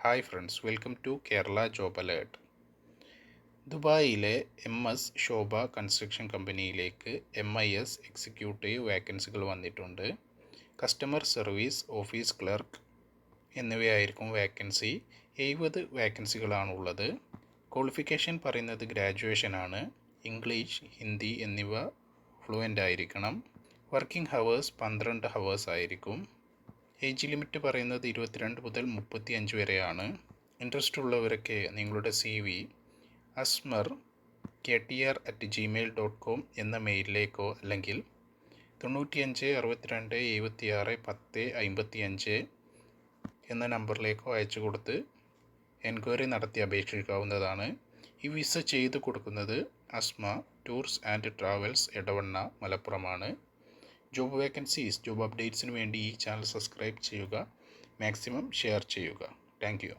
Hi friends, welcome to Kerala job alert. ദുബായിലെ MS Shobha construction കമ്പനിയിലേക്ക് MIS executive വേക്കൻസികൾ വന്നിട്ടുണ്ട്. കസ്റ്റമർ സർവീസ് ഓഫീസ് ക്ലർക്ക് എന്നിവയായിരിക്കും വേക്കൻസി. 70 വേക്കൻസികളാണുള്ളത്. ക്വാളിഫിക്കേഷൻ പറയുന്നത് ഗ്രാജുവേഷനാണ്. ഇംഗ്ലീഷ്, ഹിന്ദി എന്നിവ ഫ്ലുവൻ്റ് ആയിരിക്കണം. വർക്കിംഗ് ഹവേഴ്സ് 12 ഹവേഴ്സ് ആയിരിക്കും. ഏജ് ലിമിറ്റ് പറയുന്നത് 22 മുതൽ 35 വരെയാണ്. ഇൻട്രസ്റ്റ് ഉള്ളവരൊക്കെ നിങ്ങളുടെ CV asmer@gmail.com എന്ന മെയിലിലേക്കോ അല്ലെങ്കിൽ 95 62 76 10 55 എന്ന നമ്പറിലേക്കോ അയച്ചു കൊടുത്ത് എൻക്വയറി നടത്തി അപേക്ഷിക്കാവുന്നതാണ്. ഈ വിസ ചെയ്തു കൊടുക്കുന്നത് Asma tours and travels Edavanna മലപ്പുറമാണ്. ജോബ് വേക്കൻസീസ്, ജോബ് അപ്ഡേറ്റ്സിന് വേണ്ടി ഈ ചാനൽ സബ്സ്ക്രൈബ് ചെയ്യുക, മാക്സിമം ഷെയർ ചെയ്യുക. Thank U.